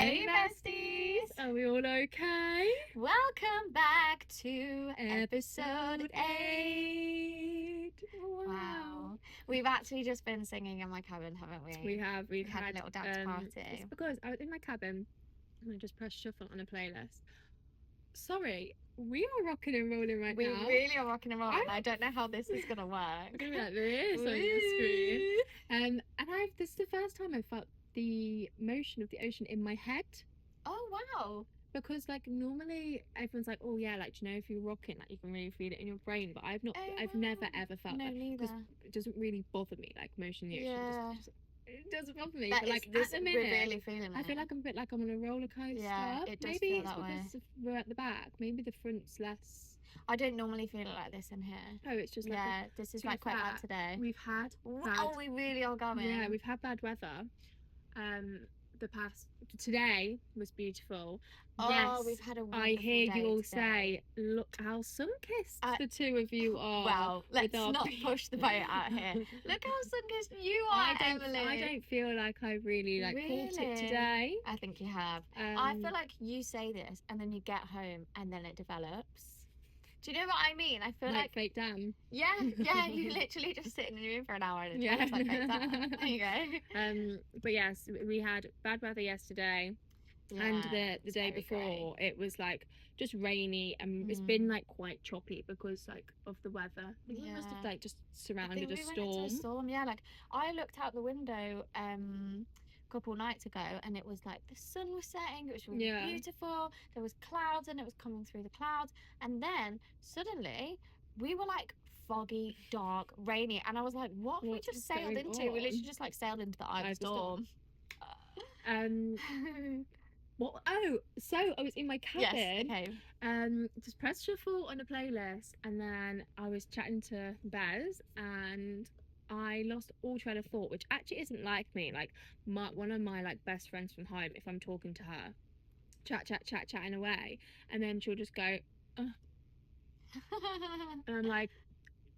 Hey besties! Are we all okay? Welcome back to episode 8. Wow. We've actually just been singing in my cabin, haven't we? We have. We've had a little dance party. It's because I was in my cabin and I just pressed shuffle on a playlist. Sorry, we are rocking and rolling right we now. We really are rocking and rolling. I don't know how this is gonna work. We're gonna be like this on the screen. And this is the first time I felt the motion of the ocean in my head. Oh wow. Because like normally everyone's like, oh yeah, like, you know, if you're rocking, like you can really feel it in your brain, but I've never ever felt that. Neither. It doesn't really bother me, like motion in the ocean. Yeah. It doesn't bother me. But like this, at the minute, we're really feeling it. I feel like I'm a bit like I'm on a roller coaster. Yeah, it does maybe feel it's that because way. we're at the back. Maybe the front's less. I don't normally feel it like this in here. Oh, it's just like this is like quite bad today. We've had we really are going. Yeah, we've had bad weather. The past today was beautiful. Oh, yes, we've had a I hear you all today. say, look how sun-kissed the two of you are. Well, let's not push the boat out here. Look how sun-kissed you are, Emily. I don't feel like I really caught it today. I think you have. I feel like you say this and then you get home and then it develops. Do you know what I mean? I feel like fake damn. Yeah, you literally just sit in the room for an hour and it's like fake damn. There you go. But yes, we had bad weather yesterday. Yeah, and the day before it was like just rainy and it's been like quite choppy because like of the weather. I think we must have like just surrounded a storm. Yeah, like I looked out the window couple nights ago and it was like the sun was setting, it was really beautiful, there was clouds and it was coming through the clouds, and then suddenly we were like foggy, dark, rainy, and I was like, what have we just sailed into? We literally just like sailed into the eye of the storm. Well, so I was in my cabin. Yes, okay. Just pressed shuffle on a playlist and then I was chatting to Bez and I lost all train of thought, which actually isn't like me. Like one of my like best friends from home, if I'm talking to her, chatting away, and then she'll just go, and I'm like,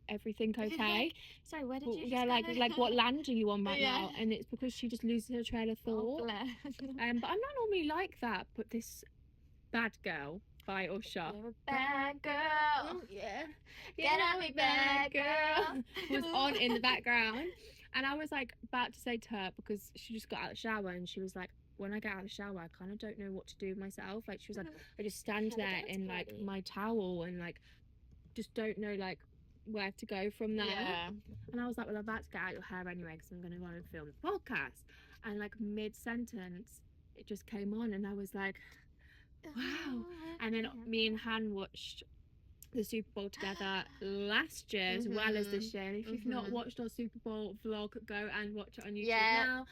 everything okay? Sorry, where did you? Yeah, like what land are you on right now? And it's because she just loses her train of thought. Oh, but I'm not normally like that. But this Bad Girl by Usher. You're a bad girl. Oh, yeah. Get on me, bad girl. Was on in the background. And I was like about to say to her, because she just got out of the shower and she was like, when I get out of the shower, I kind of don't know what to do with myself. Like she was like, I just stand there in like my towel and like just don't know like where to go from there. Yeah. And I was like, well, I'm about to get out your hair anyway because I'm going to go and film the podcast. And like mid-sentence, it just came on and I was like, wow. And then me and Han watched the Super Bowl together last year as well as this year. And if you've not watched our Super Bowl vlog, go and watch it on YouTube now.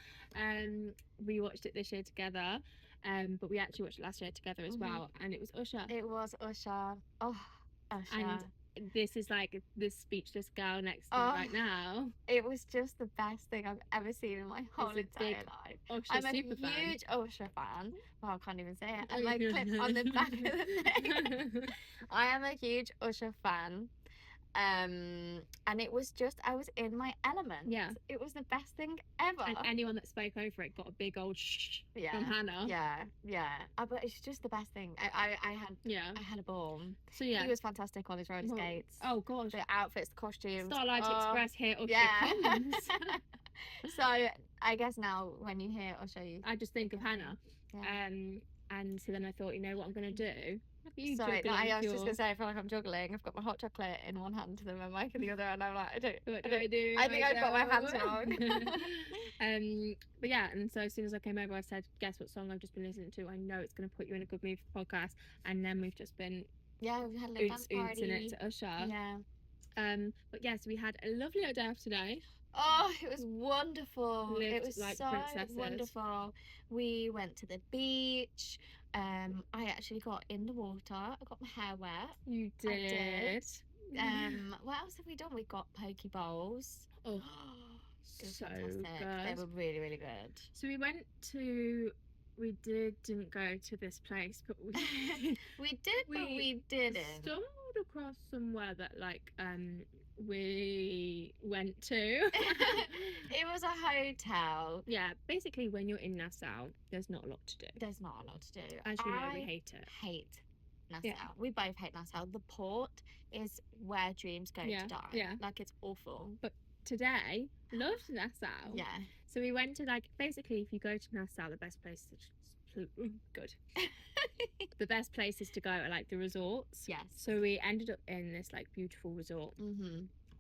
We watched it this year together. But we actually watched it last year together as well. And it was Usher. It was Usher. Oh, Usher. And this is like the speechless girl next to me right now. It was just the best thing I've ever seen in my whole entire life. I'm a huge Usher fan. Well, I can't even say it. And like clip on the back of the thing. I am a huge Usher fan. And it was just, I was in my element. Yeah. It was the best thing ever. And anyone that spoke over it got a big old shh from Hannah. Yeah. But it's just the best thing. I had a ball. So yeah. He was fantastic on his roller skates. Oh gosh. The outfits, the costumes. Starlight Express here, Usher comes. So I guess now when you hear Usher, I just think of Hannah. Yeah. And so then I thought, you know what I'm going to do? Sorry, I was just going to say, I feel like I'm juggling. I've got my hot chocolate in one hand and then my mic in the other, and I'm like, what do I do? I think I've got my hands wrong. But yeah, and so as soon as I came over, I said, guess what song I've just been listening to? I know it's going to put you in a good mood for the podcast. And then we've just been we've had a little dance party. It to Usher. Yeah. But yes, we had a lovely day off today. Oh, it was wonderful. Lived it was like so princesses. Wonderful. We went to the beach. I actually got in the water. I got my hair wet. You did. I did. What else have we done? We got poke bowls. Oh, so fantastic. good. They were really, really good. So we didn't go to this place, but we did, but we didn't. Stumbled across somewhere that like we went to. It was a hotel. Yeah, basically when you're in Nassau, there's not a lot to do. There's not a lot to do. As you know, we hate it. Hate Nassau. Yeah. We both hate Nassau. The port is where dreams go to die. Yeah. Like, it's awful. But today, loved Nassau. Yeah. So we went to, like, basically if you go to Nassau, the best place to good. The best places to go are like the resorts. Yes. So we ended up in this like beautiful resort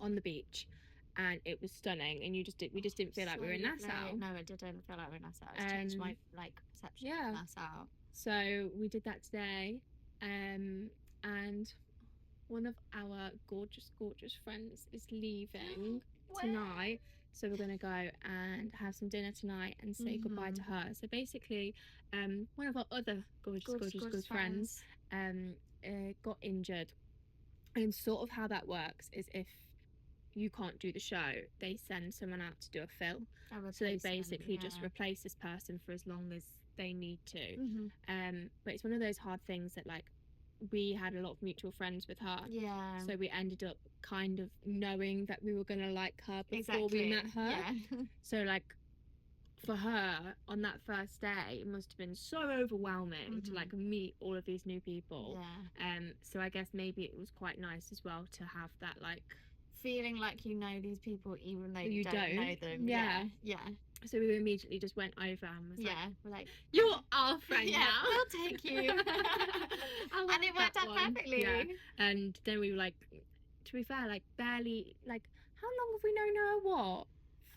on the beach, and it was stunning. And we just didn't feel like we were in Nassau. No, it didn't feel like we were in Nassau. It's changed my like perception of Nassau. So we did that today, and one of our gorgeous friends is leaving tonight. So we're going to go and have some dinner tonight and say goodbye to her. So basically, one of our other gorgeous friends got injured. And sort of how that works is if you can't do the show, they send someone out to do a fill. So they basically just replace this person for as long as they need to. But it's one of those hard things that, like, we had a lot of mutual friends with her. Yeah. So we ended up kind of knowing that we were going to like her before we met her. Yeah. So, like, for her, on that first day, it must have been so overwhelming to, like, meet all of these new people. Yeah. So I guess maybe it was quite nice as well to have that, like... feeling like you know these people even though you don't know them. Yeah. Yeah. So we immediately just went over and was like, we're like, you're our friend now. We'll take you. And it worked out perfectly. Yeah. And then we were like, to be fair, like barely, like, how long have we known her? What?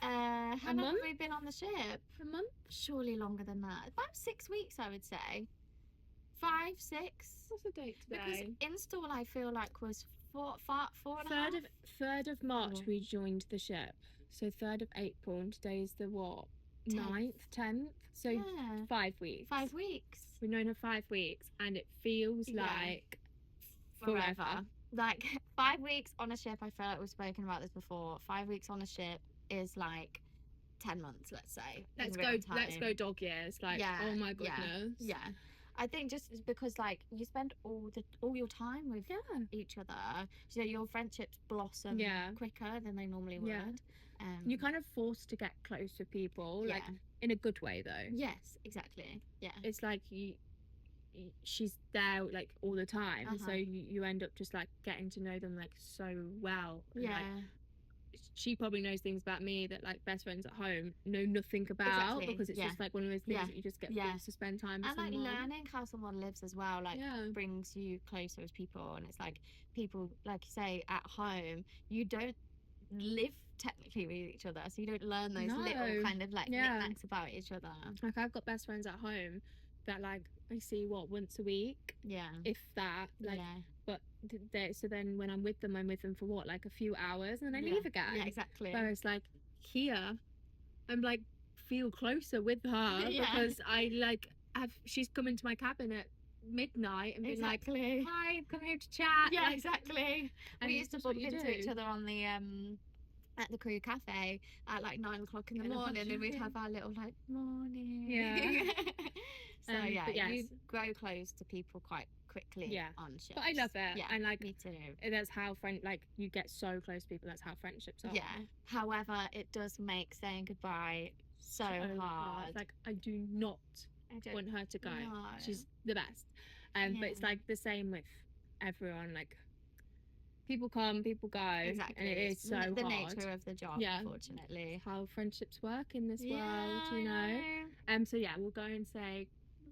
How long have we been on the ship? A month? Surely longer than that. About 6 weeks, I would say. 5, 6. What's the date today? Because install, I feel like, was 4 and a half. 3rd of March we joined the ship. So 3rd of April, and today's the what? 9th, 10th? So 5 weeks. 5 weeks. We've known her 5 weeks, and it feels like forever. Like 5 weeks on a ship, I feel like we've spoken about this before. 5 weeks on a ship is like 10 months, let's say. Let's go dog years. Like, oh my goodness. Yeah. I think just because, like, you spend all your time with each other, so your friendships blossom quicker than they normally would. You're kind of forced to get close with people, like, in a good way, though. Yes, exactly. Yeah. It's like she's there, like, all the time, so you end up just, like, getting to know them, like, so well. And, like, she probably knows things about me that, like, best friends at home know nothing about, because it's just like one of those things that you just get forced to spend time with someone. And like learning how someone lives as well, like brings you closer as people. And it's like people, like you say, at home you don't live technically with each other, so you don't learn those little kind of like knickknacks about each other. Like, I've got best friends at home that, like, I see once a week, if that, like, but so then when I'm with them for what, like a few hours, and then I leave again. Exactly. Whereas, like, here I'm like feel closer with her because I like she's come into my cabin at midnight and been like, hi, come here to chat. Exactly. And we used to bump into each other on the at the crew cafe at like 9 o'clock in the morning, and we'd have our little like morning. So you grow close to people quite quickly on ships. But I love it. And like, me too. That's how you get so close to people. That's how friendships are. However, it does make saying goodbye so hard. Like, I do not want her to go. No. She's the best. But it's like the same with everyone. Like, people come, people go. Exactly. And it is so the hard. nature of the job, unfortunately. How friendships work in this world, you know. So we'll go and say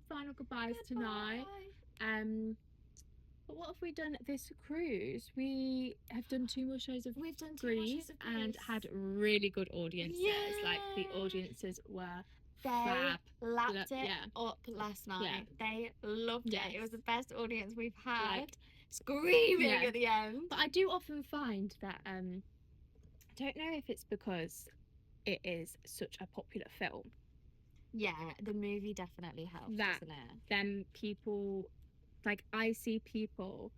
final goodbyes tonight. But what have we done this cruise? We have done 2 more shows of Greece and had really good audiences. Like, the audiences were fab. Lapped it up last night. They loved it. It was the best audience we've had. Like, screaming at the end. But I do often find that I don't know if it's because it is such a popular film. Yeah, the movie definitely helps, doesn't it? Then people, like, I see people,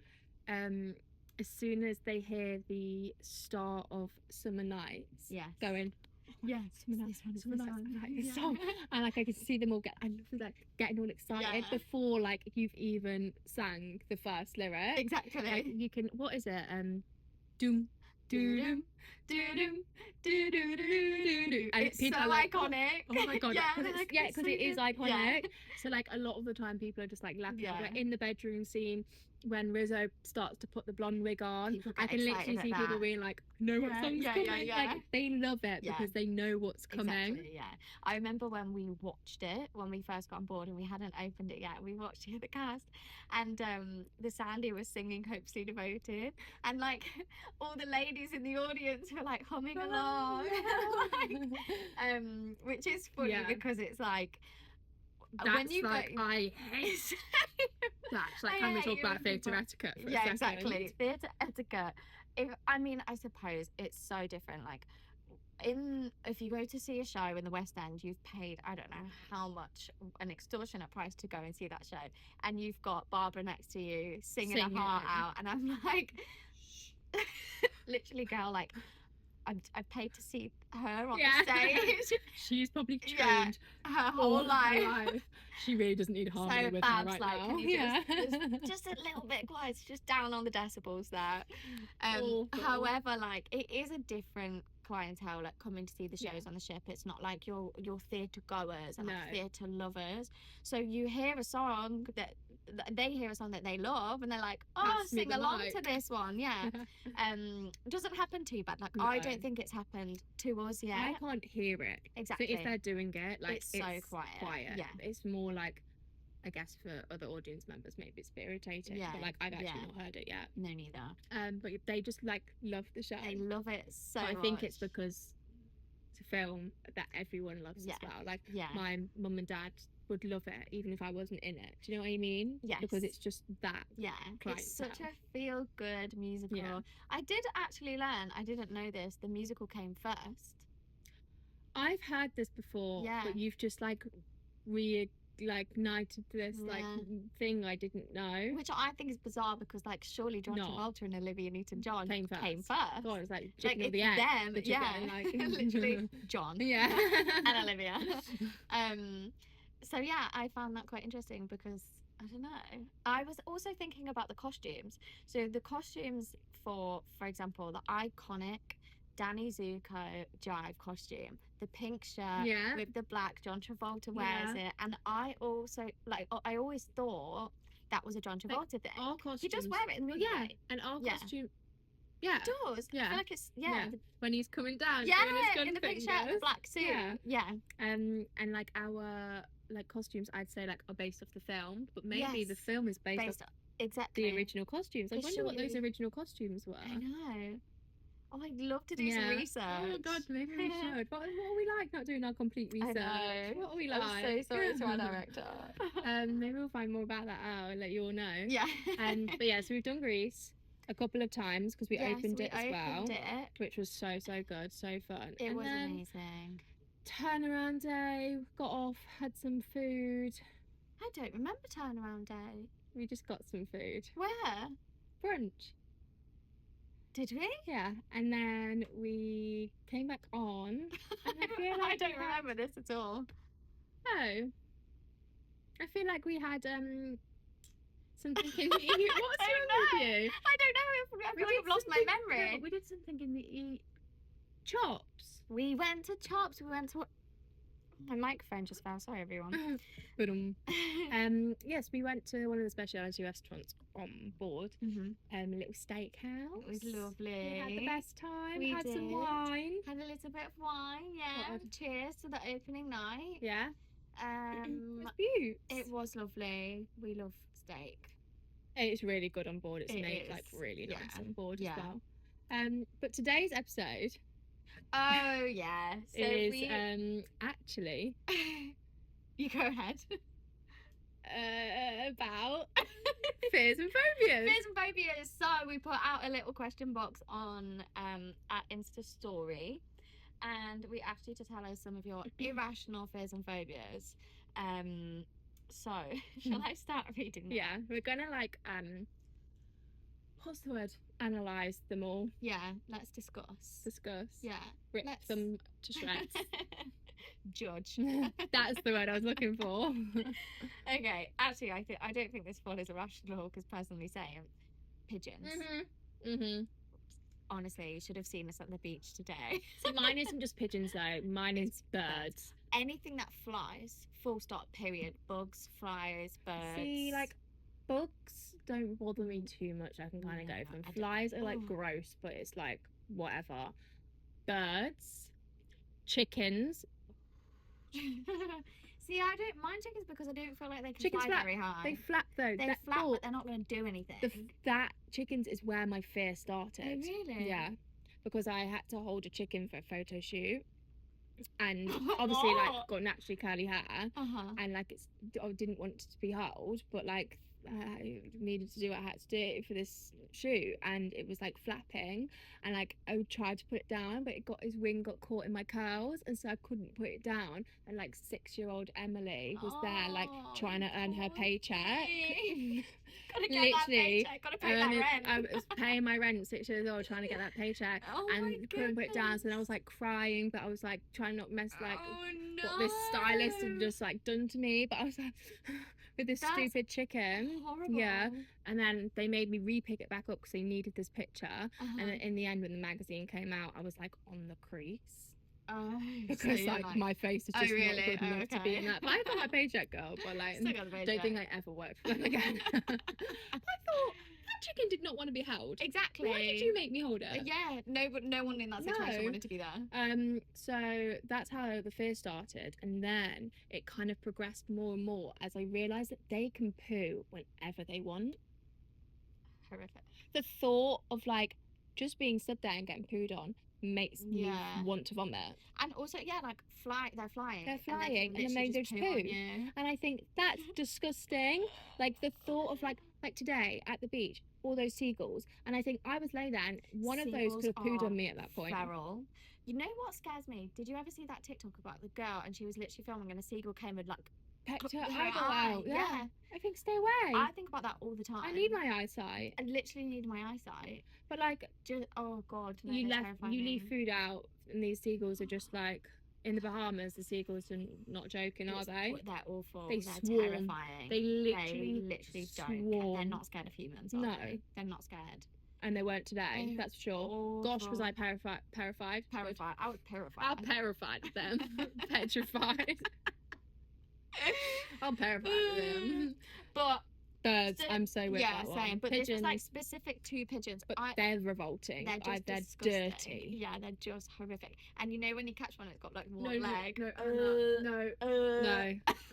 as soon as they hear the start of Summer Nights, going, Summer Nights, this song, and like I can see them all getting all excited before like you've even sang the first lyric. Exactly. Like, you can, what is it? Doom. Doo-dum, doo-dum, doo-doo-doo-doo-doo. And It's people so are like, iconic. oh my god, Yeah, because it is iconic. Yeah. So like a lot of the time people are just like laughing. Yeah. Like in the bedroom scene when Rizzo starts to put the blonde wig on, I can literally see people being like, know what song's coming. Like they love it because they know what's coming. Exactly, yeah. I remember when we watched it, when we first got on board and we hadn't opened it yet, we watched it at the cast, and the Sandy was singing Hopelessly Devoted, and like all the ladies in the audience were like humming along. Like, which is funny because it's like, that's when you like go... I hate that. Like, can we talk about theatre etiquette for a second? Exactly. Theatre etiquette. I suppose it's so different. Like, if you go to see a show in the West End, you've paid, I don't know how much, an extortionate price to go and see that show, and you've got Barbara next to you singing her heart out, and I'm like, literally, girl, like, I've paid to see her on the stage. She's probably trained her whole life. She really doesn't need harmony with her right now. Can you just a little bit quiet, just down on the decibels there. However, like, it is a different clientele, like, coming to see the shows on the ship. It's not like your theatre goers and like theatre lovers. So you hear a song that they hear a song that they love and they're like, oh, sing along to this one. Doesn't happen too bad. Like, I don't think it's happened to us yet. I can't hear it. Exactly. So if they're doing it, like, it's so quiet. Yeah, it's more like, I guess for other audience members maybe it's a bit irritating, but like I've actually not heard it yet. No, neither. But they just like love the show. They love it so much. I think it's because it's a film that everyone loves as well. Like, my mum and dad would love it even if I wasn't in it. Do you know what I mean? Yes. Because it's just that. Yeah. It's such a feel-good musical. Yeah. I did actually learn, I didn't know this, the musical came first. I've heard this before, but you've just like reignited this like thing I didn't know. Which I think is bizarre because, like, surely John Travolta and Olivia Newton-John came first. God, it's like it's the them. Like, literally John. And Olivia. So yeah, I found that quite interesting because, I don't know, I was also thinking about the costumes. So the costumes for example, the iconic Danny Zuko jive costume, the pink shirt with the black, John Travolta wears it, and I also, like, I always thought that was a John Travolta thing. Our costumes, he does wear it in the movie. And our costume, it does. I feel like it's when he's coming down, in the pink shirt and the black suit, and like our costumes, I'd say, like, are based off the film, but maybe the film is based off exactly the original costumes. I wonder what those original costumes were. I know. Oh, I'd love to do some research. Oh my god, maybe we should. What are we like not doing our complete research? I know. What are we like? I'm so sorry to our director. Maybe we'll find more about that out and let you all know. Yeah. But yeah, so we've done Greece a couple of times because we opened it as well, which was so good, so fun. It was amazing. Turnaround day, got off, had some food. I don't remember turnaround day. We just got some food. Where? Brunch. Did we? Yeah, and then we came back on. And I feel like I don't remember this at all. No. I feel like we had something in the E. What's wrong with you? I don't know. I feel like I've lost my memory. No, we did something in the E. Chops. We went to Chops. We went to... My microphone just fell. Sorry, everyone. Yes, we went to one of the specialty restaurants on board. A little steakhouse. It was lovely. We had the best time. We had did. Some wine. Had a little bit of wine. Yeah. Cheers to the opening night. Yeah. It was beautiful. It was lovely. We love steak. It's really good on board. It's made like really nice on board as well. But today's episode. Oh yeah. So is actually. You go ahead. About fears and phobias. Fears and phobias. So we put out a little question box on our Insta story, and we asked you to tell us some of your irrational fears and phobias. So shall I start reading them? Yeah, we're gonna what's the word? Analyze them all. Yeah, let's discuss. Yeah, rip them to shreds. Judge. That's the word I was looking for. Okay, actually, I don't think this one is irrational because personally saying pigeons. honestly, you should have seen us at the beach today. So mine isn't just pigeons though. Mine is birds. Anything that flies, full stop, period. Bugs, flies, birds. See, like, bugs don't bother me too much. I can kind of go from. Flies are like gross, but it's like whatever. Birds, chickens. See, I don't mind chickens because I don't feel like they can fly very high. They flap though. They flap, but they're not going to do anything. That chickens is where my fear started. Oh, really? Yeah, because I had to hold a chicken for a photo shoot, and obviously like got naturally curly hair, and like I didn't want it to be held, but like I needed to do what I had to do for this shoot, and it was like flapping, and like I tried to put it down, but his wing got caught in my curls, and so I couldn't put it down. And like 6-year-old Emily was there, like trying to earn her paycheck. Gotta get that paycheck. Gotta pay that rent. I was paying my rent, 6 years old, trying to get that paycheck, and couldn't put it down. So then I was like crying, but I was like trying not to mess like what this stylist had just like done to me. But I was like. With this stupid chicken. Horrible. Yeah. And then they made me re-pick it back up because they needed this picture. And then in the end, when the magazine came out, I was like on the crease. Oh, because so like my face is just not good enough to be in that. But I got my paycheck, girl. But like, don't think I ever worked for them again. I thought that chicken did not want to be held. Exactly. Why did you make me hold it? Yeah, no one in that situation wanted to be there. So that's how the fear started, and then it kind of progressed more and more as I realised that they can poo whenever they want. Horrific. The thought of like just being stood there and getting pooed on makes me want to vomit. And also, yeah, like they're flying. They're flying, and then they just poo. And I think that's disgusting. Like the thought of like today at the beach, all those seagulls, and I think I was laying there, and one of those could have pooed on me at that point. Feral. You know what scares me? Did you ever see that TikTok about the girl, and she was literally filming, and a seagull came and like pecked her eyeball out? Yeah. I think stay away. I think about that all the time. I need my eyesight. I literally need my eyesight. But like, just oh god, no, you leave food out, and these seagulls are just like in the Bahamas. The seagulls are not joking, are they? They're awful. They're swarm. Terrifying. They literally don't care. They're not scared of humans. No, they're not scared. And they weren't today. That's for sure. Awful. Gosh, was I terrified? Terrified. I was terrified. I'm terrified of them. Petrified. I'm terrified of them. But birds, I'm so with that one. Same. But pigeons, this was like specific to pigeons. But they're revolting. They're dirty. Yeah, they're just horrific. And you know when you catch one, it's got like one leg. No.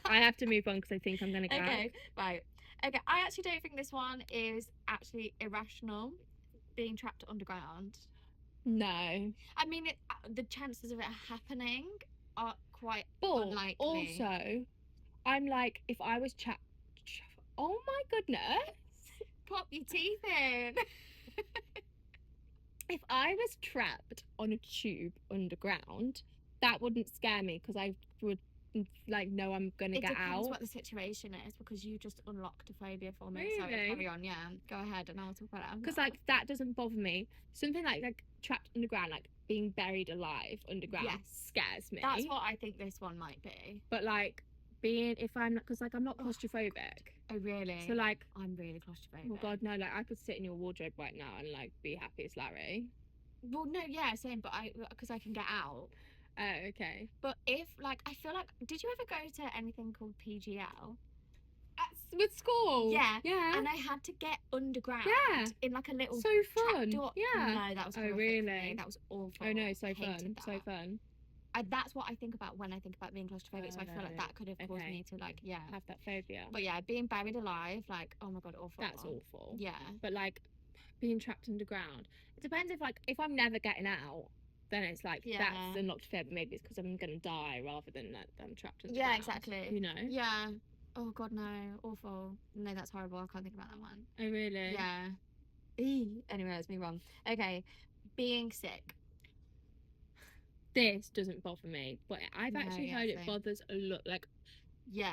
I have to move on because I think I'm gonna go. Okay, right. Okay, I actually don't think this one is actually irrational. Being trapped underground. No. I mean, the chances of it happening are quite unlikely. Also, I'm like, if I was oh my goodness. Pop your teeth in. If I was trapped on a tube underground, that wouldn't scare me because I would like know I'm gonna get out. It depends what the situation is, because you just unlocked a phobia for me. Really? So carry on, yeah. Go ahead and I'll talk about it. Because like that doesn't bother me. Something like trapped underground, like being buried alive underground, scares me. That's what I think this one might be. But like if I'm because like I'm not claustrophobic. Oh really? So like I'm really claustrophobic. Oh god, no! Like I could sit in your wardrobe right now and like be happy as Larry. Well, no, yeah, same. But because I can get out. Oh, okay. But if like I feel like, did you ever go to anything called PGL? With school? Yeah. Yeah. And I had to get underground. Yeah. In like a little so fun. Trapdoor. Yeah. No, that was horrific. Oh really? That was awful. Oh no, so fun. So fun. That's what I think about when I think about being claustrophobic. So I feel like that could have caused me to like have that phobia. But yeah, being buried alive, like oh my god, awful. That's awful. Yeah. But like being trapped underground, it depends if I'm never getting out. Then it's like that's unlocked fear, but maybe it's because I'm gonna die rather than that I'm trapped in the ground. Exactly. You know? Yeah. Oh god, no, awful. No, that's horrible. I can't think about that one. Oh really? Yeah. Anyway, let's move on. Okay, being sick. This doesn't bother me, but I've actually heard it bothers a lot. Like,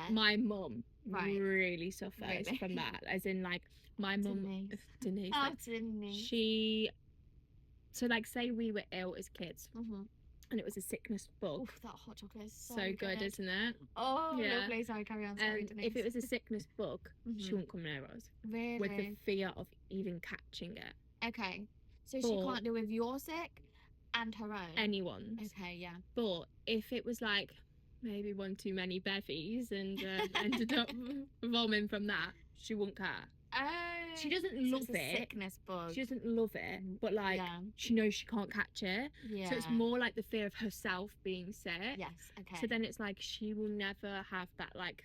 my mum really suffers from that. As in, like my mum, Denise. Oh, Denise. She. So like say we were ill as kids and it was a sickness bug. Oof, that hot chocolate is so good, isn't it? Oh lovely. Sorry, carry on. Sorry, Denise. If it was a sickness bug, she wouldn't come near us. Really? With the fear of even catching it. Okay. So she can't deal with your sick and her own? Anyone's. Okay, yeah. But if it was like maybe one too many bevies and ended up vomiting from that, she wouldn't care. Oh, she doesn't love it. Sickness bug. She doesn't love it, but like she knows she can't catch it. Yeah. So it's more like the fear of herself being sick. Yes. Okay. So then it's like she will never have that like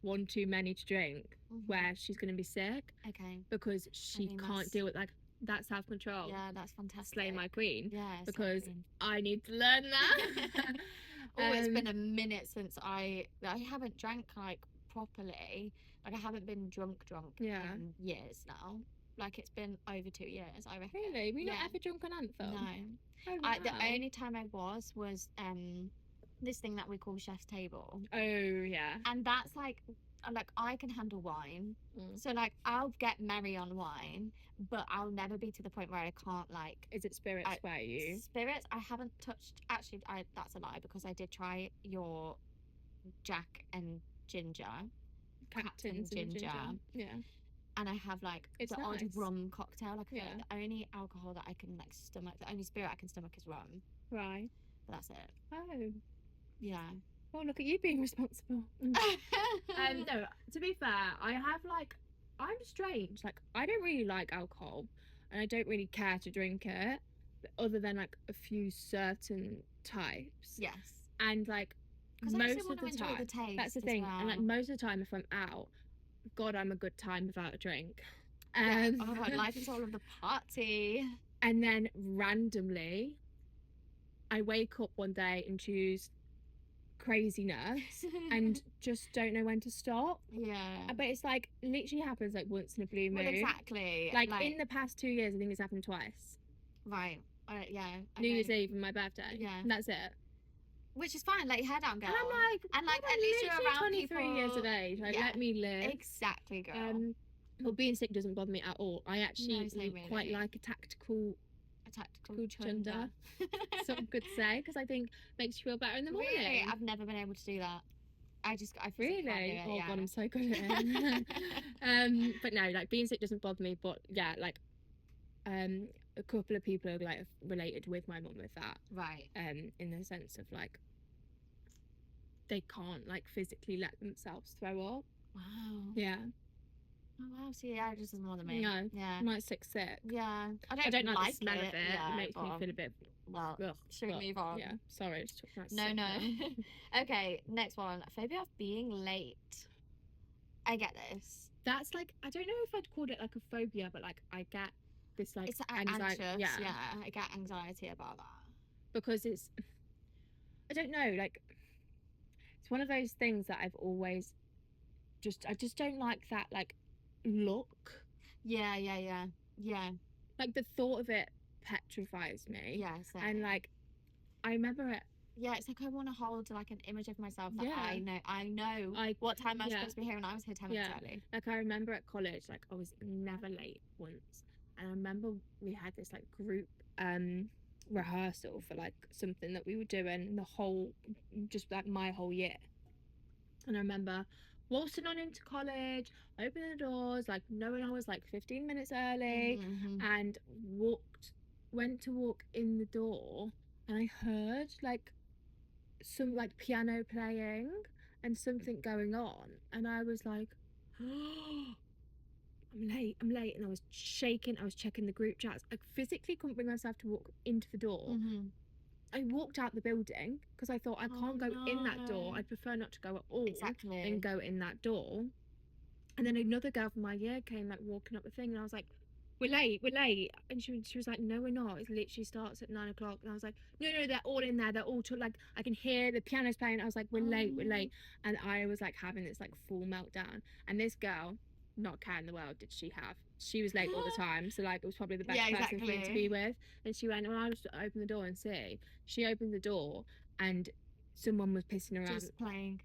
one too many to drink where she's going to be sick. Okay. Because she can't deal with like that self-control. Yeah, that's fantastic. Slay my queen. Yeah. Because I need to learn that. It's been a minute since I haven't drank like properly. Like I haven't been drunk in years now. Like it's been over 2 years, I reckon. Really? Were you not ever drunk on Anthem? No. Oh, wow. The only time I was this thing that we call chef's table. Oh yeah. And that's like I can handle wine. So like I'll get merry on wine, but I'll never be to the point where I can't like. Is it spirits where you? Spirits I haven't touched. Actually, that's a lie because I did try your Jack and Ginger. Captain Ginger. Yeah. And I have like it's the nice. odd rum cocktail. Like I feel like the only alcohol that I can like stomach, the only spirit I can stomach is rum. Right. But that's it. Oh. Yeah. Well, look at you being responsible. No, to be fair, I'm strange. Like I don't really like alcohol, and I don't really care to drink it, other than like a few certain types. Yes. And like most of the time, the taste that's the thing. Well. And like most of the time, if I'm out, God, I'm a good time without a drink. Oh my God, life is all of the party. And then randomly, I wake up one day and choose craziness and just don't know when to stop. Yeah. But it's like literally happens like once in a blue moon. Well, exactly. Like in the past 2 years, I think it's happened twice. Right. Yeah. Okay. New Year's Eve and my birthday. Yeah. And that's it. Which is fine. Let your hair down, girl. And I'm like, at least you're around 23 years of age. Like, let me live. Exactly, girl. But being sick doesn't bother me at all. I actually quite like a tactical chunder. Some could say, because I think it makes you feel better in the morning. Really? I've never been able to do that. I really can't do it, oh God, I'm so good at it. But no, like being sick doesn't bother me. But yeah, like a couple of people are like related with my mum with that, right? In the sense of like they can't like physically let themselves throw up. Wow. Yeah. Oh wow. See, yeah, it just doesn't bother me. No. Yeah. I'm like sick. Yeah. I don't like the smell of it. It makes me feel a bit. Well, should we move on? Yeah. Sorry, it's no. Okay, next one. Phobia of being late. I get this. That's like, I don't know if I'd call it like a phobia, but like I get this like it's anxiety. Yeah, I get anxiety about that. Because it's, I don't know, like it's one of those things that I've always I just don't like that like look. Yeah. Like the thought of it petrifies me. Yeah, same. And like I remember it. Yeah, it's like I want to hold like an image of myself that I know what time I was supposed to be here, and I was here 10 minutes early. Like I remember at college, like I was never late once, and I remember we had this like group rehearsal for like something that we were doing the whole, just like my whole year, and I remember waltzing on into college, opening the doors, like knowing I was like 15 minutes early, and went to walk in the door, and I heard like some like piano playing and something going on, and I was like, oh, I'm late, and I was shaking. I was checking the group chats. I physically couldn't bring myself to walk into the door. I walked out the building because I thought I can't go in that door. I'd prefer not to go at all than go in that door. And then another girl from my year came like walking up the thing, and I was like, we're late. And she was like, no, we're not. It literally starts at 9 o'clock. And I was like, no, they're all in there. They're all like, I can hear the piano's playing. I was like, we're late. And I was like having this like full meltdown. And this girl, not care in the world did she have. She was late all the time. So like it was probably the best person for me to be with. And she went, well, I'll just open the door and see. She opened the door and someone was pissing around. Just playing.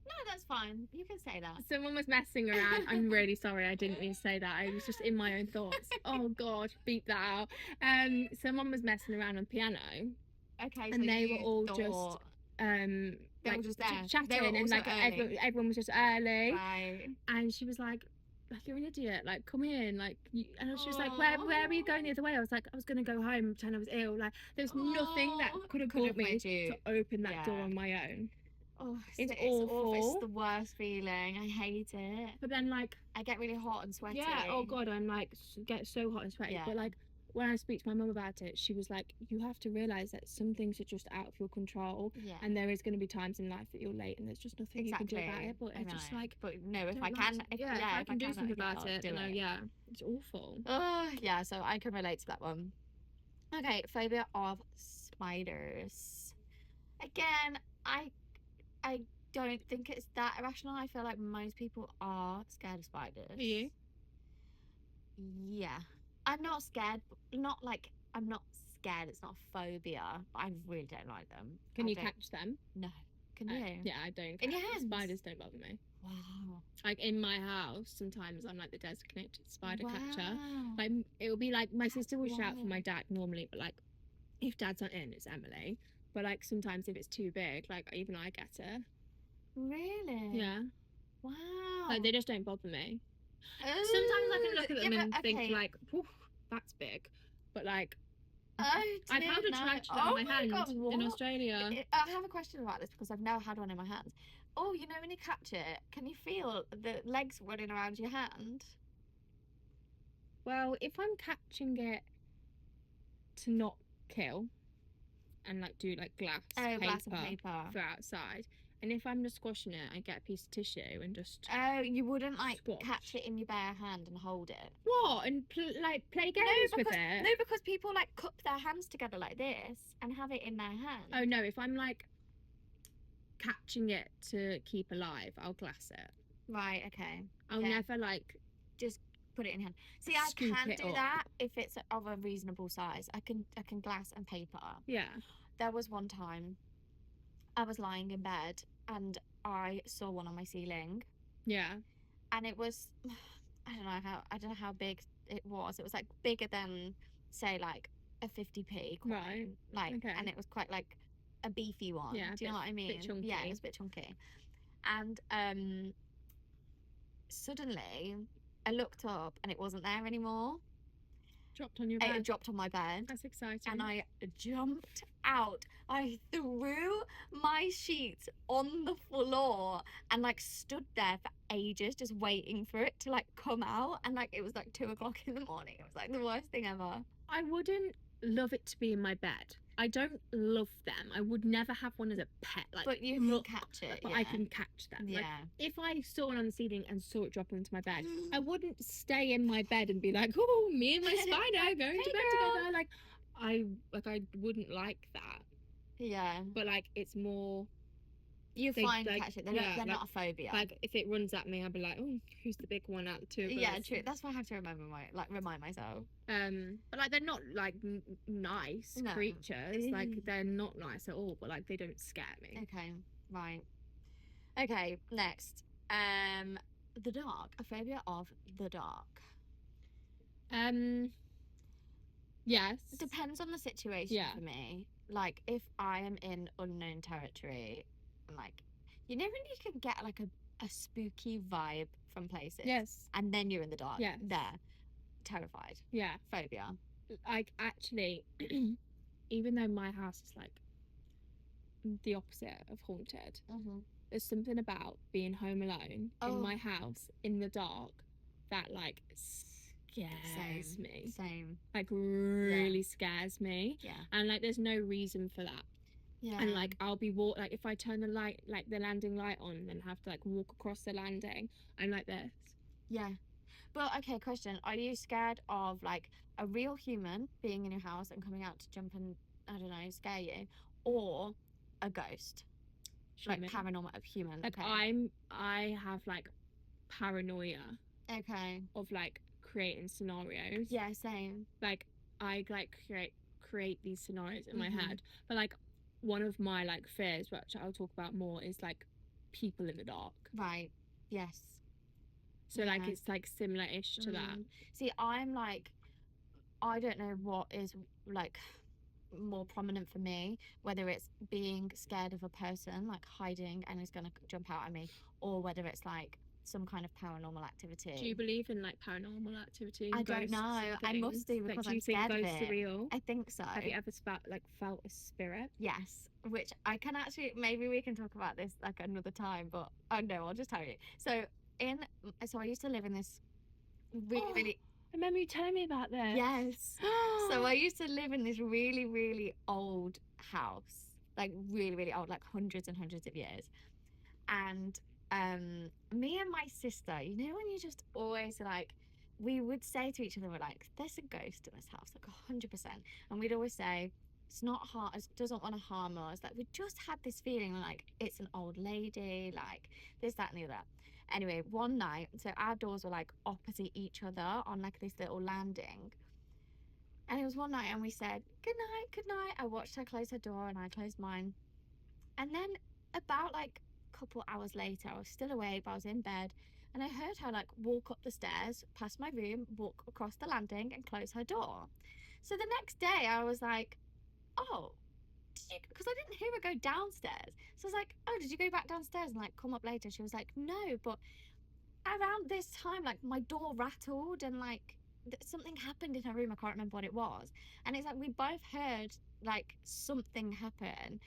No, that's fine. You can say that. Someone was messing around. I'm really sorry. I didn't mean to say that. I was just in my own thoughts. Oh God, beep that out. Someone was messing around on the piano. Okay. And they were all just they like were just there. chatting, and like everyone was just early. Right. And she was like, like, you're an idiot, like, come in, like, and she was like, where are you going the other way? I was like, I was gonna go home, pretend I was ill. Like, there's nothing that could have brought me to open that door on my own. Oh, it's awful. It's the worst feeling. I hate it. But then, like, I get really hot and sweaty. Yeah, oh god, I'm like, get so hot and sweaty. But like, when I speak to my mum about it, she was like, you have to realise that some things are just out of your control, and there is going to be awful in life that you're late and there's just nothing you can do about it. But it's just like, but no, if I can, if I can do something about it, it's awful. Yeah, so I can relate to that one. Okay, phobia of spiders. Again, I don't think it's that irrational. I feel like most people are scared of spiders. Are you? Yeah. I'm not scared. Not like, I'm not scared. It's not a phobia. But I really don't like them. Can you catch them? No. Can you? Yeah, I don't. In your hands? Spiders don't bother me. Wow. Like, in my house, sometimes I'm like the designated spider catcher. Like, it'll be like, my sister will shout for my dad normally, but like, if dad's not in, it's Emily. But like, sometimes if it's too big, like, even I get it. Really? Yeah. Wow. Like, they just don't bother me. Sometimes I can look at them and think like, that's big. But like, I've had a tarantula on my hand in Australia. I have a question about this because I've never had one in my hand. Oh, you know when you catch it, can you feel the legs running around your hand? Well, if I'm catching it to not kill and like do like glass paper for outside, and if I'm just squashing it, I get a piece of tissue and just. Oh, you wouldn't like catch it in your bare hand and hold it? What? And like play games with it? No, because people like cup their hands together like this and have it in their hand. Oh no, if I'm like catching it to keep alive, I'll glass it. Right, okay. I'll never like just put it in hand. See, I can do that if it's of a reasonable size. I can glass and paper. Yeah. There was one time I was lying in bed and I saw one on my ceiling. Yeah. And it was, I don't know how big it was. It was like bigger than, say, like a 50p coin. Right. Like, and it was quite like a beefy one. Yeah. Do you know what I mean? Bit chunky. Yeah, it was a bit chunky. And suddenly I looked up and it wasn't there anymore. Dropped on your bed? It dropped on my bed. That's exciting. And I jumped out. I threw my sheets on the floor and like stood there for ages just waiting for it to like come out. And like it was like 2 o'clock in the morning. It was like the worst thing ever. I wouldn't love it to be in my bed. I don't love them. I would never have one as a pet. Like, but you can catch it. But I can catch them. Yeah. Like, if I saw one on the ceiling and saw it drop into my bed, I wouldn't stay in my bed and be like, "Oh, me and my spider going to bed together." Like, I wouldn't like that. Yeah. But like, it's more. You find catch it. They're not a phobia. Like if it runs at me, I'll be like, "Oh, who's the big one out of the two of us?" Yeah, true. That's why I have to remind myself. But like they're not like nice creatures. Like they're not nice at all. But like they don't scare me. Okay, right. Okay, next. The dark. A phobia of the dark. Yes. Depends on the situation for me. Like if I am in unknown territory. Like, you know when you can get like a spooky vibe from places? Yes. And then you're in the dark. Yes. There. Terrified. Yeah. Phobia. Like, actually, even though my house is like the opposite of haunted, there's something about being home alone in my house in the dark that like scares me. Same. Like really scares me. Yeah. And like there's no reason for that. Yeah. And like I'll be like if I turn the light, like the landing light on, and have to like walk across the landing, I'm like this. Yeah. But okay, question: are you scared of like a real human being in your house and coming out to jump and I don't know scare you, or a ghost? Human. Like paranormal of human. Like I have like paranoia. Okay. Of like creating scenarios. Yeah, same. Like I like create these scenarios in my head, but like. One of my like fears, which I'll talk about more, is like people in the dark. Right. Yes. So like it's like similar-ish to that. See, I'm like, I don't know what is like more prominent for me, whether it's being scared of a person like hiding and is gonna jump out at me, or whether it's like some kind of paranormal activity. Do you believe in like paranormal activity? I don't know. I must do, because I'm scared of it. Do you think ghosts are real? I think so. Have you ever felt a spirit? Yes, which I can actually, maybe we can talk about this like another time, but oh no, I'll just tell you. So I used to live in this really I remember you telling me about this. Yes. So I used to live in this really, really old house, like really, really old, like hundreds and hundreds of years. And me and my sister, you know, when you just always like, we would say to each other, we're like, there's a ghost in this house, like 100%. And we'd always say, it's not it doesn't want to harm us. Like, we just had this feeling like it's an old lady, like this, that, and the other. Anyway, one night, so our doors were like opposite each other on like this little landing. And it was one night and we said, good night, good night. I watched her close her door and I closed mine. And then about like a couple hours later, I was still awake, but I was in bed. And I heard her like walk up the stairs, past my room, walk across the landing and close her door. So the next day I was like, oh, because I didn't hear her go downstairs. So I was like, oh, did you go back downstairs and like come up later? She was like, no, but around this time, like my door rattled and like something happened in her room. I can't remember what it was. And it's like we both heard like something happen.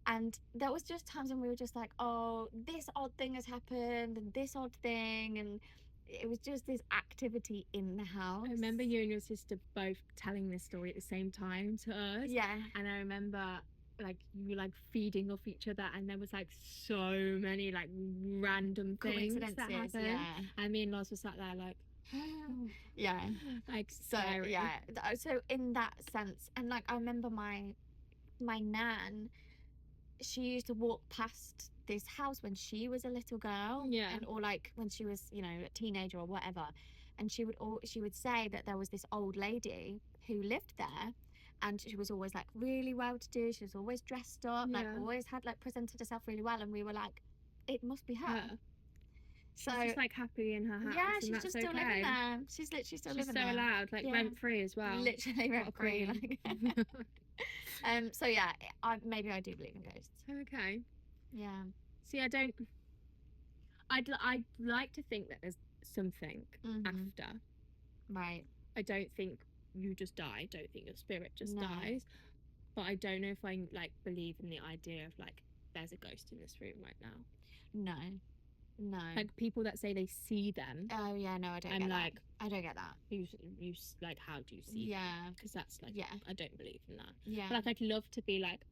And there was just times when we were just like, oh, this odd thing has happened and this odd thing. And it was just this activity in the house. I remember you and your sister both telling this story at the same time to us. Yeah. And I remember like you were like feeding off each other, and there was like so many like random things that happened. Yeah. And me and Loz were sat there like, yeah, like scary. So yeah, so in that sense, and like I remember my nan, she used to walk past this house when she was a little girl, and or like when she was, you know, a teenager or whatever, and she would say that there was this old lady who lived there, and she was always like really well to do. She was always dressed up, like always had like presented herself really well, and we were like, it must be her. So she's just like happy in her house. Yeah, she's just still living there. She's literally still living there. She's so allowed, like rent free as well. Literally rent free. Like. So yeah, maybe I do believe in ghosts. Okay. Yeah. See, I'd like to think that there's something after. Right. I don't think you just die. I don't think your spirit just dies. But I don't know if I like believe in the idea of like there's a ghost in this room right now. No. Like people that say they see them. Oh yeah, no, I don't get that. I don't get that. You like, how do you see? Yeah. Because that's like, I don't believe in that. Yeah. But like I'd love to be like,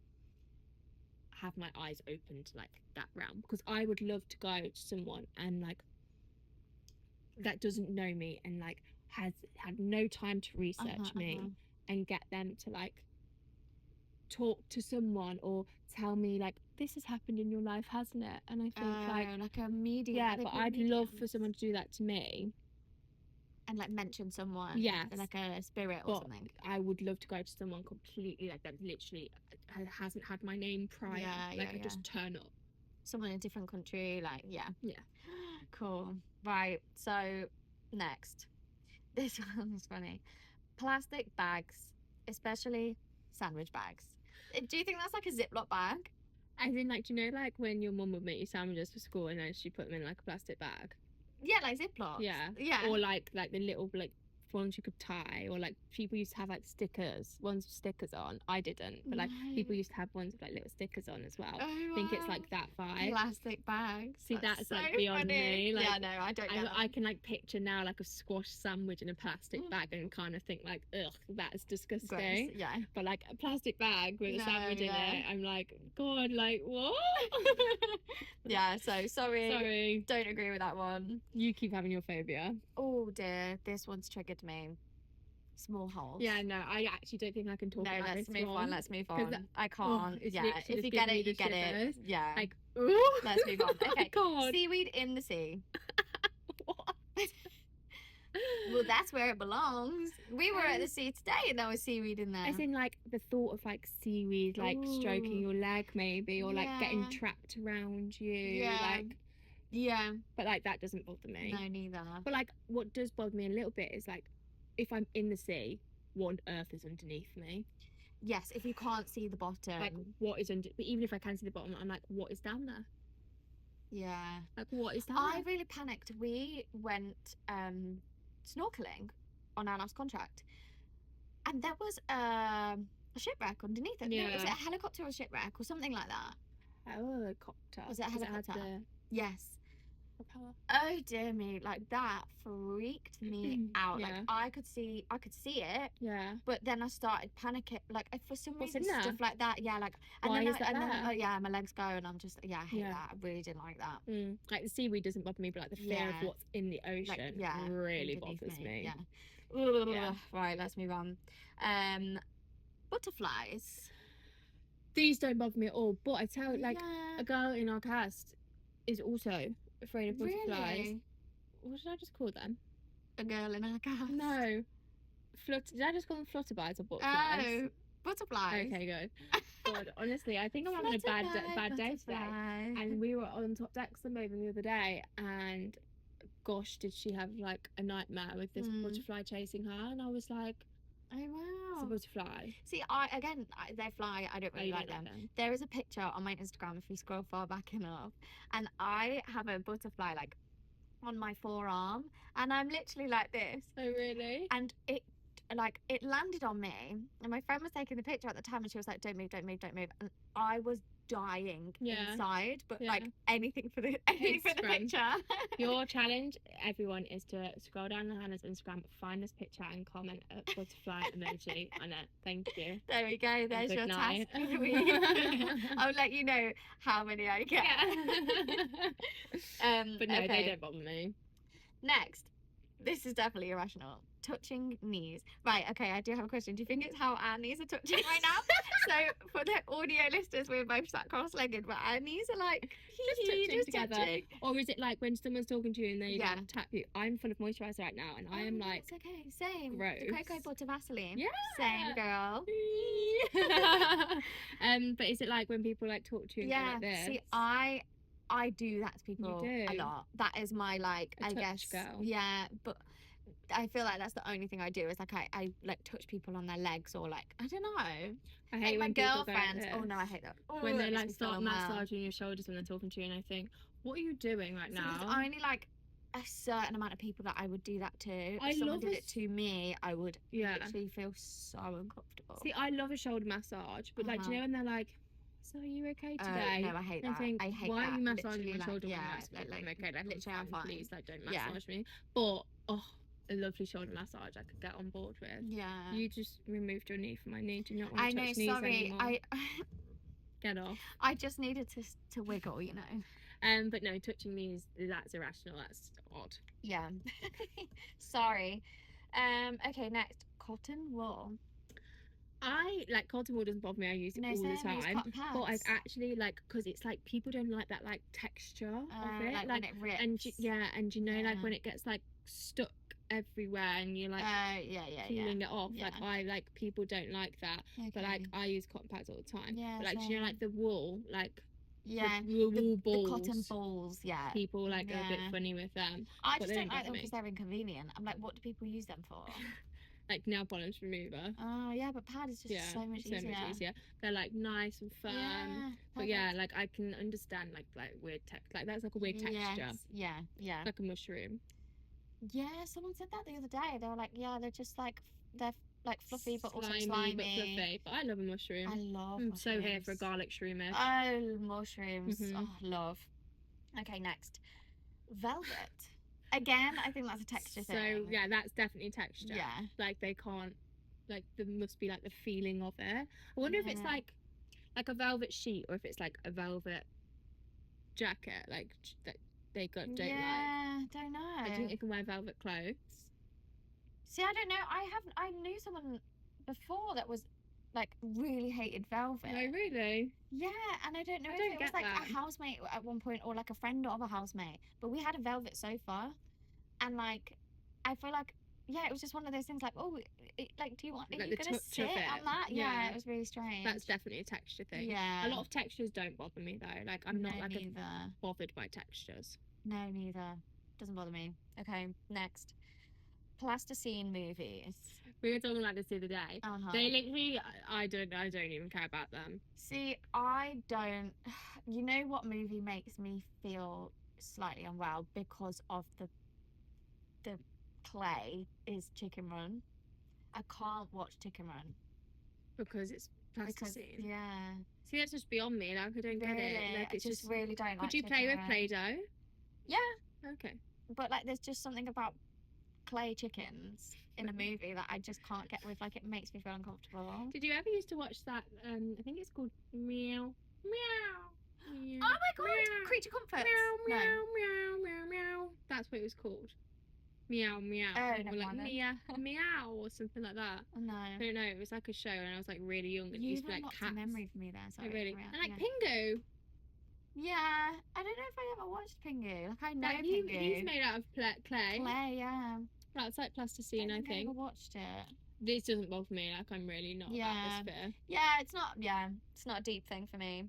have my eyes open to like that realm, because I would love to go to someone and like that doesn't know me and like has had no time to research me and get them to like talk to someone or tell me like, this has happened in your life, hasn't it? And I think like a medium. Yeah, but I'd love for someone to do that to me and like mention someone. Yes. Like a spirit or something. I would love to go to someone completely like that literally hasn't had my name prior. I just turn up. Someone in a different country, like yeah. Cool. Right, so next. This one's funny. Plastic bags, especially sandwich bags. Do you think that's like a Ziploc bag? As in, like, do you know, like, when your mum would make you sandwiches for school and then she put them in, like, a plastic bag? Yeah, like Ziplocs. Yeah. Or, like the little, like, ones you could tie. Or, like, people used to have, like, ones with stickers on. I didn't. But, like, people used to have ones with, like, little stickers on as well. I think it's, like, that vibe. Plastic bags. See, that's so like, beyond me. Like, yeah, no, I don't know. I can, like, picture now, like, a squash sandwich in a plastic bag and kind of think, like, ugh, that's disgusting. Gross, yeah. But, like, a plastic bag with a sandwich in it, I'm like, God, like, what? Yeah, so sorry. Don't agree with that one. You keep having your phobia. Oh, dear. This one's triggered me. Small holes. Yeah, no, I actually don't think I can talk about this one. Let's move on. I can't. If you get it, you get it. Yeah. Like, ooh. Let's move on. Okay. God. Seaweed in the sea. What? Well, that's where it belongs. We were at the sea today and there was seaweed in there. As in, like, the thought of, like, seaweed, like, stroking your leg, maybe, or, like, getting trapped around you. Yeah. Like, yeah. But, like, that doesn't bother me. No, neither. But, like, what does bother me a little bit is, like, if I'm in the sea, what on earth is underneath me? Yes, if you can't see the bottom. Like, what is under... But even if I can see the bottom, I'm like, what is down there? Yeah. Like, what is that? I really panicked. We went snorkeling on our last contract, and there was a shipwreck underneath it. Yeah. Was it a helicopter or a shipwreck or something like that? Helicopter. Was it a helicopter? Yes. Propeller. Oh dear me, like that freaked me out. Yeah. Like I could see it. Yeah. But then I started panicking. Like for some reason, in there? stuff like that. Yeah, like and Why then is that there? yeah, my legs go, and I'm just I hate that. I really didn't like that. Like the seaweed doesn't bother me, but like the fear of what's in the ocean really bothers me. Yeah. Right, let's move on. Butterflies. These don't bother me at all. But I tell a girl in our cast is also afraid of butterflies. Really? What did I just call them? A girl in our cast. No. Did I just call them flutterbies or butterflies? Oh, butterflies. Okay, good. God, honestly, I think I'm having a bad day today. And we were on top deck sunbathing the other day, and gosh, did she have like a nightmare with this butterfly chasing her? And I was like, oh wow, it's a butterfly. See, they fly. I don't really like them. There is a picture on my Instagram if you scroll far back enough, and I have a butterfly like on my forearm, and I'm literally like this. Oh really? And it landed on me, and my friend was taking the picture at the time, and she was like, don't move, don't move, don't move, and I was dying inside, but like anything for the picture. Your challenge, everyone, is to scroll down Hannah's Instagram, find this picture and comment a butterfly emoji on it. Thank you. There we go, there's your task for the week. I'll let you know how many I get. But no, they don't bother me. Next, this is definitely irrational. Touching knees. Right, okay, I do have a question. Do you think it's how our knees are touching right now? So for the audio listeners, we're both sat cross-legged, but our knees are like just together. Touching. Or is it like when someone's talking to you and they tap you? I'm full of moisturiser right now, and I am like, it's okay, same. Gross. Cocoa butter Vaseline. Yeah. Same, girl. But is it like when people like talk to you and go like this? See, I do that to people a lot. That is my I guess girl. Yeah, but I feel like that's the only thing I do is like I like touch people on their legs, or like I don't know. I hate like when my girlfriends. Oh no, I hate that. When they like start massaging your shoulders when they're talking to you, and I think, what are you doing right now? There's only like a certain amount of people that I would do that to. If someone did it to me, I would literally feel so uncomfortable. See, I love a shoulder massage, but like, do you know when they're like, so are you okay today? No, I hate that. I hate why are you massaging my shoulder? I'm okay, like, literally I'm fine. Please, like, don't massage me. But a lovely shoulder massage I could get on board with. Yeah. You just removed your knee from my knee. Do you not want to touch knees anymore? Get off. I just needed to wiggle, you know. But no, touching knees, that's irrational. That's odd. Yeah. Sorry. Okay, next. Cotton wool. I like cotton wool doesn't bother me. I use it all the time. But I've actually because it's like people don't like that texture of it, like when it rips. And you know like when it gets like stuck everywhere and you're like peeling it off. Like people don't like that. Okay. But like I use cotton pads all the time. Yeah. But like you know like the wool the wool balls. The cotton balls. Yeah. People are a bit funny with them. I just don't like them because they're inconvenient. I'm like, what do people use them for? Like nail polish remover. Oh yeah, but pad is just so much easier. They're like nice and firm. But like I can understand like weird that's like a weird texture. Yeah. Like a mushroom. Yeah, someone said that the other day. They were like, they're just they're like fluffy but also slimy. But fluffy. But I love a mushroom. I love mushrooms. So here for a garlic shroomish. Oh, mushrooms. Oh, love. Okay, next. Velvet. Again, I think that's a texture thing. So yeah, that's definitely texture. Yeah. Like they can't, like there must be like the feeling of it. I wonder if it's like a velvet sheet or if it's like a velvet jacket, like that they don't like. Yeah, don't know. I think you can wear velvet clothes. See, I don't know. I knew someone before that was like really hated velvet. Oh really? Yeah, and I don't know if it was like a housemate at one point or like a friend of a housemate, but we had a velvet sofa, and like I feel like it was just one of those things like, do you want, are you gonna sit on that? Yeah, it was really strange. That's definitely a texture thing. Yeah, a lot of textures don't bother me though. Like I'm not like bothered by textures. No, neither. Doesn't bother me. Okay, next. plasticine movies. We were talking about this the other day. Uh-huh. They literally, I don't even care about them. See, I don't. You know what movie makes me feel slightly unwell because of the clay is Chicken Run. I can't watch Chicken Run because it's plasticine. Yeah. See, that's just beyond me. Like, I don't get it. Like, it's I just really don't like. Could you play with Play-Doh? Yeah. Okay. But like, there's just something about clay chickens in a movie that I just can't get with. Like, it makes me feel uncomfortable. Did you ever used to watch that? I think it's called Meow Meow. Oh my god! Meow. Creature Comforts. Meow meow meow meow meow. That's what it was called. Meow meow. Oh, or like meow meow or something like that. No. I don't know. It was like a show, and I was like really young, and you used to be like cats. memory for me there. Sorry. Oh, really? And like Pingu. Yeah, I don't know if I ever watched Pingu. Like, I know Pingu. He's made out of clay. Clay, yeah. That's like plasticine, I think. I never watched it. This doesn't bother me. Like, I'm really not about this fear. Yeah, it's not a deep thing for me.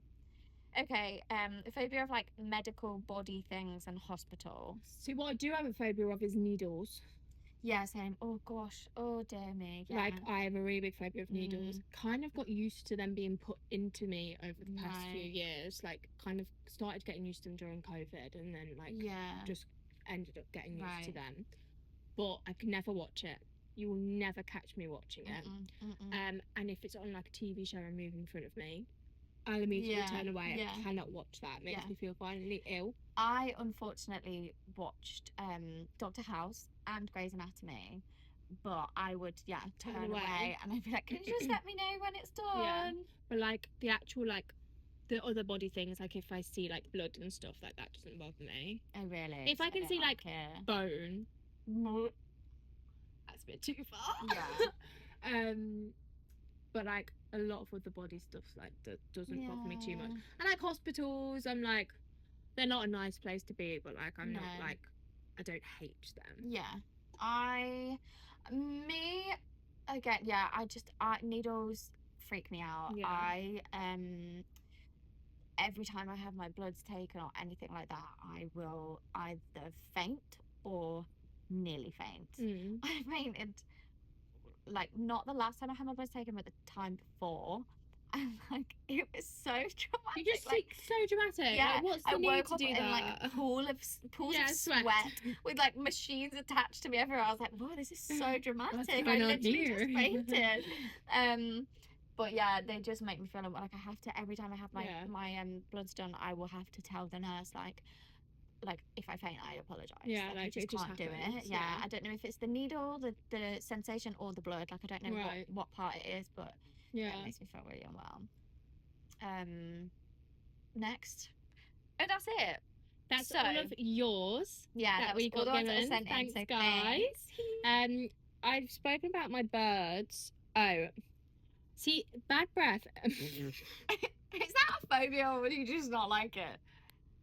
Okay, a phobia of like medical body things and hospital. See, what I do have a phobia of is needles. Yeah, same. Oh gosh. Oh dear me. Yeah. Like, I have a really big phobia of needles. Kind of got used to them being put into me over the past few years. Like, kind of started getting used to them during COVID, and then like just ended up getting used to them. But I could never watch it. You will never catch me watching it. And if it's on like a TV show and moving in front of me, I'll immediately turn away. I cannot watch that. It makes me feel violently ill. I unfortunately watched Dr. House and Grey's Anatomy, but I would turn away and I'd be like, can you just let me know when it's done? Yeah. But like the actual like the other body things, like if I see like blood and stuff like that, doesn't bother me. Oh really? If I can see like bone, that's a bit too far. Yeah. But like a lot of other body stuff like that doesn't bother me too much. And like hospitals, I'm like, they're not a nice place to be, but like I'm not like, I don't hate them. Yeah. Needles freak me out. I every time I have my bloods taken or anything like that, I will either faint or nearly faint. I fainted, like, not the last time I had my bloods taken, but the time before. And like, it was so dramatic. You just like, so dramatic. Yeah, like, what's the need to do that? In like a pools of sweat with like machines attached to me everywhere. I was like, whoa, this is so dramatic. I literally just fainted. But yeah, they just make me feel like I have to, every time I have my bloods done, I will have to tell the nurse like if I faint, I apologise. Yeah, like I just can't do it. Yeah, I don't know if it's the needle, the sensation, or the blood. Like, I don't know what part it is, but it makes me feel really unwell. Next. Oh, that's it. That's all of yours. Yeah, that we got given. Thanks, guys. I've spoken about my birds. Oh, see, bad breath. Is that a phobia, or do you just not like it?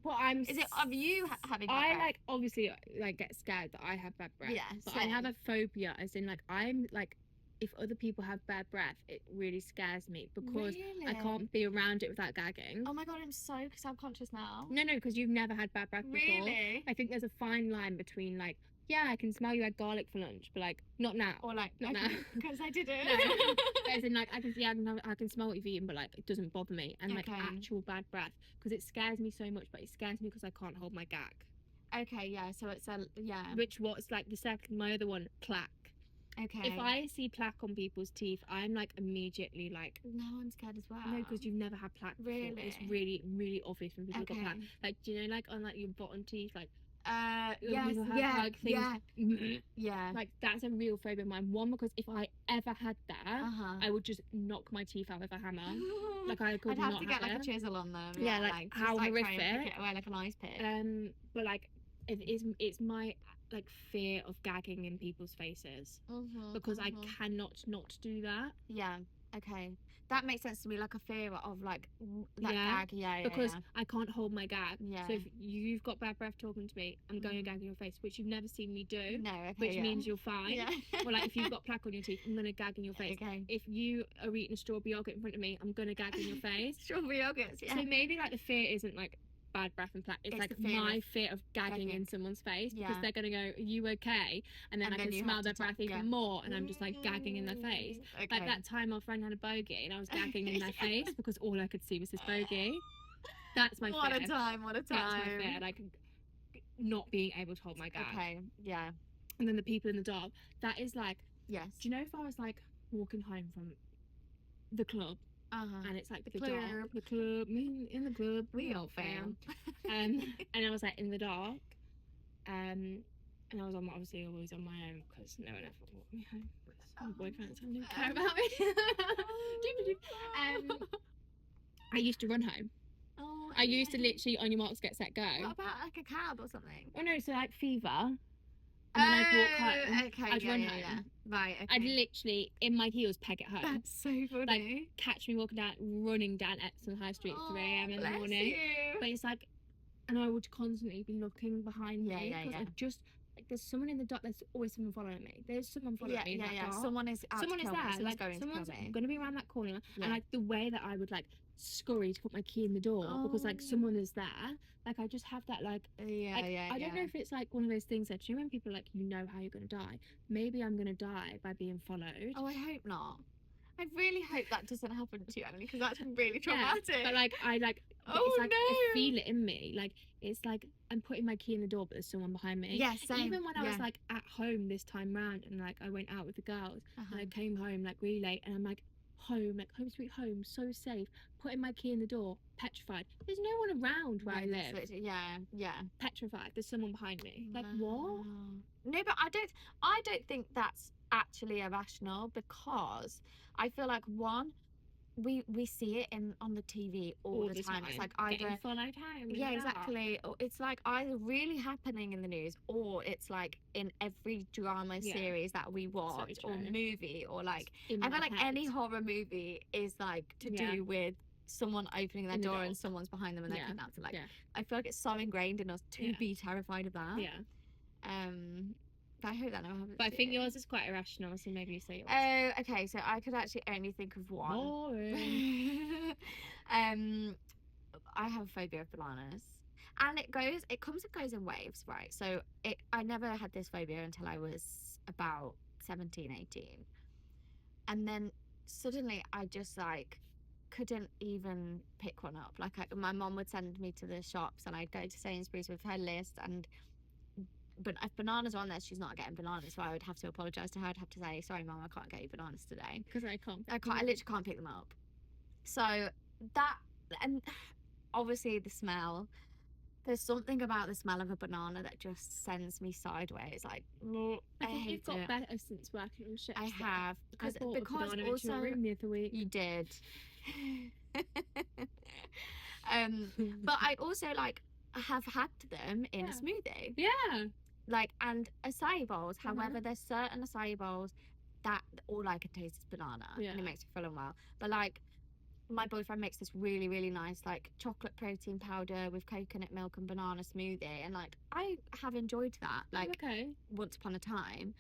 Well, is it of you having bad breath? Like, obviously like get scared that I have bad breath. Yeah, but I have a phobia, as in like, I'm like, if other people have bad breath, it really scares me because I can't be around it without gagging. Oh my god, I'm so self-conscious now. No, because you've never had bad breath before. Really? I think there's a fine line between like, I can smell you had garlic for lunch, but like, not now. Or like, not now. Because I didn't. No. As in like, I can smell what you've eaten, but like, it doesn't bother me. And like actual bad breath, because it scares me so much, but it scares me because I can't hold my gag. Okay, yeah, so it's what's like the second, my other one, plaque. Okay. If I see plaque on people's teeth, I'm like immediately like, no, I'm scared as well. No, because you've never had plaque before. Really? It's really, really obvious when people got plaque. Like, do you know, like on like your bottom teeth, like yes, yeah. Like, that's a real phobia of mine. One, because if I ever had that, I would just knock my teeth out with a hammer. Like, I'd have to get like a chisel on them. Yeah, like how horrific. Pick it away like an ice pick. But like, it's my like fear of gagging in people's faces because I cannot not do that. Yeah. Okay. That makes sense to me, like a fear of like that gag. Yeah, because I can't hold my gag. Yeah. So if you've got bad breath talking to me, I'm going to gag in your face, which you've never seen me do. No, okay, which means you're fine. Yeah. Or like if you've got plaque on your teeth, I'm going to gag in your face. Okay. If you are eating a strawberry yogurt in front of me, I'm going to gag in your face. Strawberry yogurts, yeah. So maybe like the fear isn't like bad breath and it's It's like the fear my of fear of gagging in someone's face, because they're gonna go, "Are you okay?" And then I can smell their breath even more, and I'm just like gagging in their face. Like that time our friend had a bogey and I was gagging in their face because all I could see was this bogey. That's my fear. What a time. That's my fear, like not being able to hold my gag. Okay, yeah. And then the people in the dark, that is like, yes. Do you know if I was like walking home from the club, and it's like the club, in the club, we all fam, and I was like in the dark, and I was obviously always on my own because no one ever walked me home because my boyfriends didn't care about me. I used to run home. Oh, I used to literally on your marks, get set, go. What about like a cab or something? Oh no, so like fever. And then I'd walk home. Okay, I'd run home. Yeah. Right, okay. I'd literally, in my heels, peg it home. That's so funny. Like, catch me running down Epsom High Street at 3 a.m. in the morning. But it's like, and I would constantly be looking behind me. Because I just, like, there's someone in the dark, there's always someone following me. There's someone following me in that dark. Someone is there. Like, someone's going to be around that corner. And, like, the way that I would, like, scurry to put my key in the door because, like, someone is there. Like, I just have that, like, I don't know if it's, like, one of those things that, do you know when people are like, you know how you're going to die? Maybe I'm going to die by being followed. Oh, I hope not. I really hope that doesn't happen to you, Emily, because that's really traumatic. Yeah, but, like, it's like, I feel it in me. Like, it's like, I'm putting my key in the door, but there's someone behind me. Yeah, same. Even when I was, like, at home this time round, and, like, I went out with the girls, and I came home, like, really late, and I'm, like, home sweet home, so safe, putting my key in the door, petrified. There's no one around where I live. Yeah. Petrified. There's someone behind me. Like, what? No, but I don't think that's actually irrational, because I feel like, one, we see it on the TV all the time. It's like either followed home. Yeah, exactly. Or it's like either really happening in the news, or it's like in every drama series that we watch or movie, or like I feel like any horror movie is like to do with someone opening their door and someone's behind them and they're kidnapped. Like I feel like it's so ingrained in us to be terrified of that. But I hope that never happens. But I think yours is quite irrational, so maybe you say yours. Oh, okay. So I could actually only think of one. Boring. I have a phobia of bananas, and it comes and goes in waves, right? So I never had this phobia until I was about 17, 18, and then suddenly I just like couldn't even pick one up. Like my mom would send me to the shops, and I'd go to Sainsbury's with her list, and but if bananas are on there, she's not getting bananas, so I would have to apologise to her. I'd have to say, sorry mum, I can't get you bananas today because I literally can't pick them up. So that, and obviously the smell, there's something about the smell of a banana that just sends me sideways. Like I think you've got better since working on ships. I have, because also room the other week. You did. But I also like have had them in a smoothie. Yeah. Like, and acai bowls. However, there's certain acai bowls that all I can taste is banana, and it makes me feel unwell. But like, my boyfriend makes this really, really nice like chocolate protein powder with coconut milk and banana smoothie, and like I have enjoyed that like once upon a time.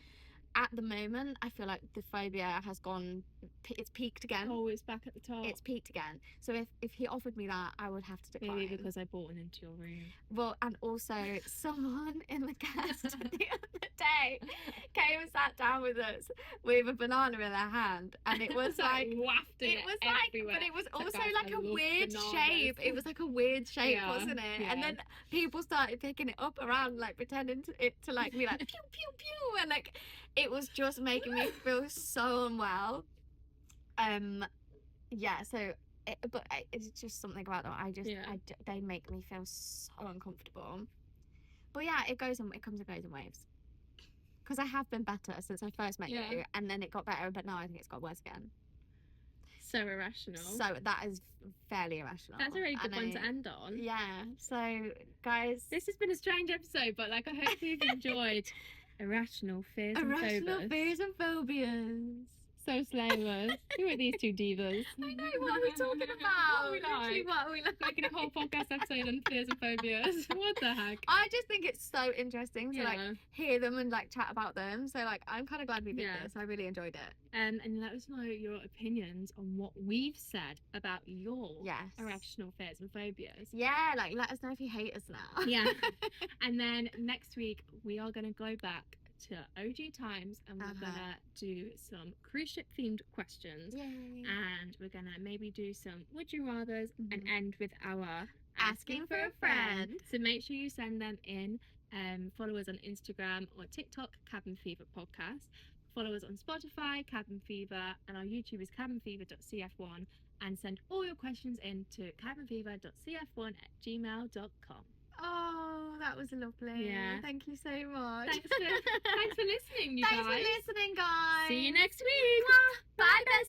At the moment, I feel like the phobia has gone, it's peaked again. Oh, it's back at the top. It's peaked again. So if he offered me that, I would have to decline. Maybe because I bought one into your room. Well, and also someone in the cast the other day came and sat down with us with a banana in their hand, and it was like wafting it was like everywhere. But it was also like a weird shape. It was like a weird shape, wasn't it? And then people started picking it up around, like pretending to like be like pew pew pew, and like it was just making me feel so unwell. So it's just something about them. They make me feel so uncomfortable. But yeah, it comes and goes in waves. Because I have been better since I first met you, and then it got better, but now I think it's got worse again. So irrational. So that is fairly irrational. That's a really good one to end on. Yeah. So guys, this has been a strange episode, but like I hope you've enjoyed irrational fears and phobias. Irrational fears and phobias. So slavers. Who are these two divas? I know, what are we talking about? What are we like? What are we like? Making a whole podcast episode on fears and phobias. What the heck? I just think it's so interesting to like hear them and like chat about them. So like I'm kind of glad we did this. I really enjoyed it. And let us know your opinions on what we've said about your irrational fears and phobias. Yeah, like let us know if you hate us now. Yeah. And then next week we are going to go back to OG times and we're gonna do some cruise ship themed questions. Yay. And we're gonna maybe do some would you rathers and end with our asking for a friend. So make sure you send them in. Follow us on Instagram or TikTok, Cabin Fever Podcast. Follow us on Spotify, Cabin Fever, and our YouTube is cabinfever.cf1, and send all your questions in to cabinfever.cf1@gmail.com. Oh, that was lovely. Yeah. Thanks so much. Thanks for listening, you guys. Thanks for listening, guys. See you next week. Bye, besties.